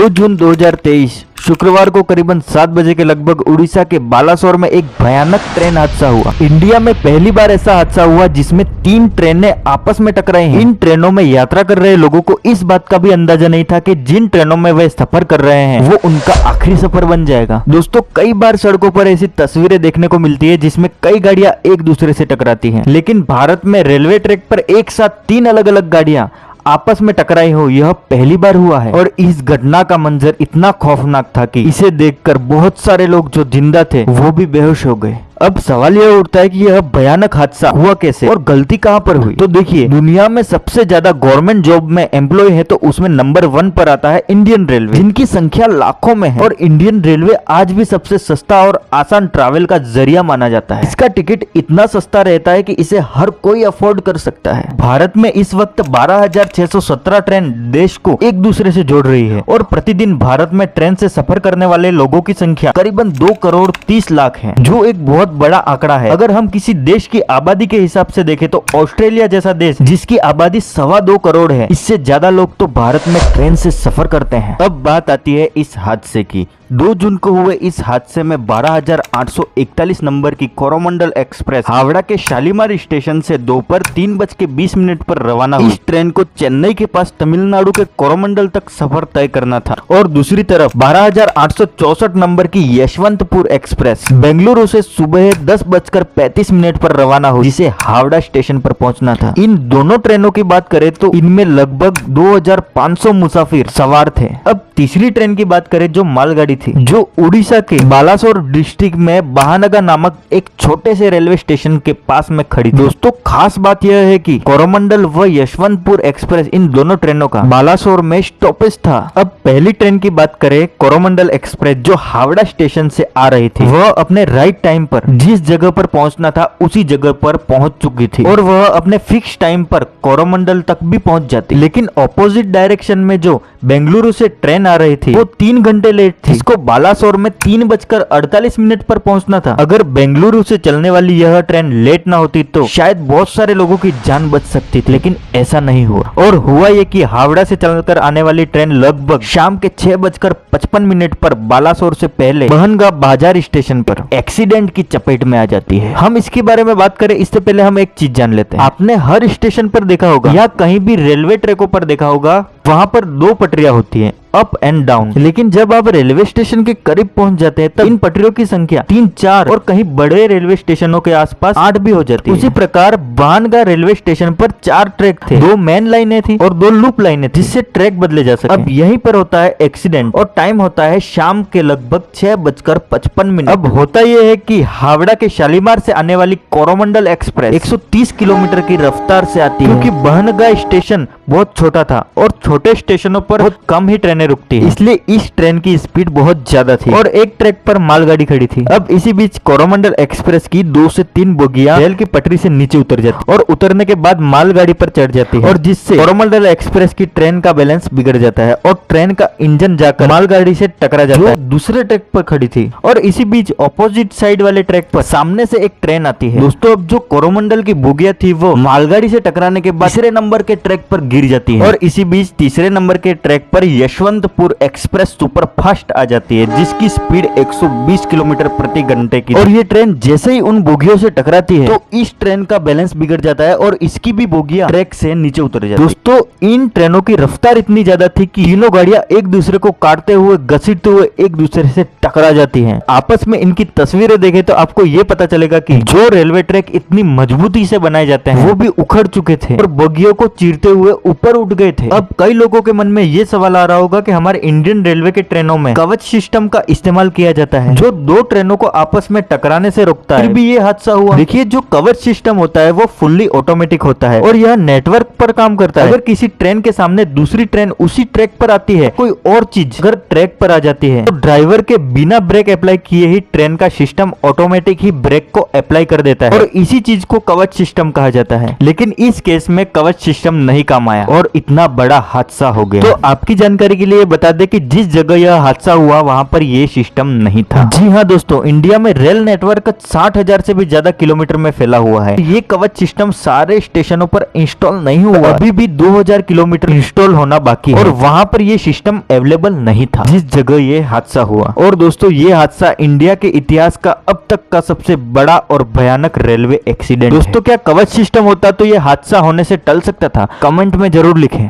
2 जून 2023 शुक्रवार को करीबन 7 बजे के लगभग उड़ीसा के बालासोर में एक भयानक ट्रेन हादसा हुआ। इंडिया में पहली बार ऐसा हादसा हुआ जिसमें 3 ट्रेनें आपस में टकराई हैं। इन ट्रेनों में यात्रा कर रहे लोगों को इस बात का भी अंदाजा नहीं था कि जिन ट्रेनों में वे सफर कर रहे हैं वो उनका आखिरी सफर बन जाएगा। दोस्तों, कई बार सड़कों पर ऐसी तस्वीरें देखने को मिलती है जिसमें कई गाड़ियां एक दूसरे से टकराती हैं, लेकिन भारत में रेलवे ट्रैक पर एक साथ 3 अलग अलग गाड़ियां आपस में टकराई हो यह पहली बार हुआ है। और इस घटना का मंजर इतना खौफनाक था कि इसे देखकर बहुत सारे लोग जो जिंदा थे वो भी बेहोश हो गए। अब सवाल यह उठता है कि यह भयानक हादसा हुआ कैसे और गलती कहां पर हुई। तो देखिए, दुनिया में सबसे ज्यादा गवर्नमेंट जॉब में एम्प्लॉय है तो उसमें नंबर 1 पर आता है इंडियन रेलवे, जिनकी संख्या लाखों में है। और इंडियन रेलवे आज भी सबसे सस्ता और आसान ट्रैवल का जरिया माना जाता है। इसका टिकट इतना सस्ता रहता है कि इसे हर कोई अफोर्ड कर सकता है। भारत में इस वक्त 12,617 ट्रेन देश को एक दूसरे से जोड़ रही है और प्रतिदिन भारत में ट्रेन से सफर करने वाले लोगों की संख्या करीबन 2 करोड़ 30 लाख है, जो एक बहुत बड़ा आंकड़ा है। अगर हम किसी देश की आबादी के हिसाब से देखें तो ऑस्ट्रेलिया जैसा देश जिसकी आबादी 2.25 करोड़ है, इससे ज्यादा लोग तो भारत में ट्रेन से सफर करते हैं। अब बात आती है इस हादसे की। 2 जून को हुए इस हादसे में 12,841 नंबर की कोरोमंडल एक्सप्रेस हावड़ा के शालीमार स्टेशन से दोपहर 3:20 पर रवाना हुई। इस ट्रेन को चेन्नई के पास तमिलनाडु के कोरोमंडल तक सफर तय करना था। और दूसरी तरफ 12,864 नंबर की यशवंतपुर एक्सप्रेस बेंगलुरु से सुबह 10:35 पर रवाना हुई, जिसे हावड़ा स्टेशन पर पहुंचना था। इन दोनों ट्रेनों की बात करें तो इनमें लगभग 2,500 मुसाफिर सवार थे। अब तीसरी ट्रेन की बात करें जो मालगाड़ी थी, जो उड़ीसा के बालासोर डिस्ट्रिक्ट में बहानगा नामक एक छोटे से रेलवे स्टेशन के पास में खड़ी थी। दोस्तों, खास बात यह है कि कोरोमंडल व यशवंतपुर एक्सप्रेस इन दोनों ट्रेनों का बालासोर में स्टॉपेज था। अब पहली ट्रेन की बात करें, कोरोमंडल एक्सप्रेस जो हावड़ा स्टेशन से आ रही थी, वह अपने राइट टाइम पर जिस जगह पर पहुंचना था उसी जगह पर पहुंच चुकी थी और वह अपने फिक्स टाइम पर कोरोमंडल तक भी पहुंच जाती। लेकिन ऑपोजिट डायरेक्शन में जो बेंगलुरु से ट्रेन आ रही थी वो 3 घंटे लेट थी। इसको बालासोर में 3:48 पर पहुंचना था। अगर बेंगलुरु से चलने वाली यह ट्रेन लेट ना होती तो शायद बहुत सारे लोगों की जान बच सकती थी, लेकिन ऐसा नहीं हुआ। और हुआ ये कि हावड़ा से चलकर आने वाली ट्रेन लगभग शाम के 6:55 पर बालासोर से पहले बहनगा बाजार स्टेशन पर एक्सीडेंट की चपेट में आ जाती है। हम इसके बारे में बात करें इससे पहले हम एक चीज जान लेते हैं। आपने हर स्टेशन पर देखा होगा या कहीं भी रेलवे ट्रैकों पर देखा होगा, वहां पर 2 पटरियां होती हैं, अप एंड डाउन। लेकिन जब आप रेलवे स्टेशन के करीब पहुंच जाते हैं तब इन पटरियों की संख्या 3, 4 और कहीं बड़े रेलवे स्टेशनों के आसपास 8 भी हो जाती है। उसी प्रकार बानगा रेलवे स्टेशन पर 4 ट्रैक थे, 2 मेन लाइनें थी और 2 लूप लाइनें थी, जिससे ट्रैक बदले जा सके। अब यहीं पर होता है एक्सीडेंट और टाइम होता है शाम के लगभग 6:55। अब होता यह है कि हावड़ा के शालीमार से आने वाली कोरोमंडल एक्सप्रेस 130 किलोमीटर की रफ्तार से आती है, क्योंकि बहनगा स्टेशन बहुत छोटा था और छोटे स्टेशनों पर बहुत कम ही ट्रेनें रुकती है, इसलिए इस ट्रेन की स्पीड बहुत ज्यादा थी और एक ट्रैक पर मालगाड़ी खड़ी थी। अब इसी बीच कोरोमंडल एक्सप्रेस की 2 से 3 बोगियां रेल की पटरी से नीचे उतर जाती और उतरने के बाद मालगाड़ी पर चढ़ जाती है, और जिससे कोरोमंडल एक्सप्रेस की ट्रेन का बैलेंस बिगड़ जाता है और ट्रेन का इंजन जाकर मालगाड़ी से टकरा जाता है, दूसरे ट्रैक पर खड़ी थी। और इसी बीच ऑपोजिट साइड वाले ट्रैक पर सामने से एक ट्रेन आती है। दोस्तों, अब जो कोरोमंडल की बोगियां थी वो मालगाड़ी से टकराने के बाद तीसरे नंबर के ट्रैक पर गिर जाती है और इसी बीच तीसरे नंबर के ट्रैक पर यशवंतपुर एक्सप्रेस सुपर फास्ट आ जाती है, जिसकी स्पीड 120 किलोमीटर प्रति घंटे की। और ये ट्रेन जैसे ही उन बोगियों से टकराती है तो इस ट्रेन का बैलेंस बिगड़ जाता है और इसकी भी बोगियां ट्रैक से नीचे उतर जाती है। दोस्तों, इन ट्रेनों की रफ्तार इतनी ज्यादा थी कि तीनों गाड़ियां एक दूसरे को काटते हुए घसीटते हुए एक दूसरे से टकरा जाती हैं। आपस में इनकी तस्वीरें देखें तो आपको ये पता चलेगा कि जो रेलवे ट्रैक इतनी मजबूती से बनाए जाते हैं वो भी उखड़ चुके थे और बोगियों को चीरते हुए ऊपर उठ गए थे। अब कई लोगों के मन में ये सवाल आ रहा होगा कि हमारे इंडियन रेलवे के ट्रेनों में कवच सिस्टम का इस्तेमाल किया जाता है जो 2 ट्रेनों को आपस में टकराने से रोकता है, फिर भी ये हादसा हुआ। देखिए, जो कवच सिस्टम होता है वो फुल्ली ऑटोमेटिक होता है और यह नेटवर्क पर काम करता है। अगर किसी ट्रेन के सामने दूसरी ट्रेन उसी ट्रैक पर आती है, कोई और चीज अगर ट्रैक पर आ जाती है तो ड्राइवर के बिना ब्रेक अप्लाई किए ही ट्रेन का सिस्टम ऑटोमेटिक ही ब्रेक को अप्लाई कर देता है और इसी चीज को कवच सिस्टम कहा जाता है। लेकिन इस केस में कवच सिस्टम नहीं काम आया और इतना बड़ा हादसा हो गया। तो आपकी जानकारी के के लिए बता दे कि जिस जगह यह हादसा हुआ वहां पर ये सिस्टम नहीं था। जी हाँ दोस्तों, इंडिया में रेल नेटवर्क 60,000 से भी ज्यादा किलोमीटर में फैला हुआ है। ये कवच सिस्टम सारे स्टेशनों पर इंस्टॉल नहीं हुआ, अभी भी 2000 किलोमीटर इंस्टॉल होना बाकी है और वहां पर ये सिस्टम अवेलेबल नहीं था जिस जगह ये हादसा हुआ। और दोस्तों, ये हादसा इंडिया के इतिहास का अब तक का सबसे बड़ा और भयानक रेलवे एक्सीडेंट। दोस्तों, क्या कवच सिस्टम होता तो ये हादसा होने से टल सकता था? कमेंट में जरूर लिखें।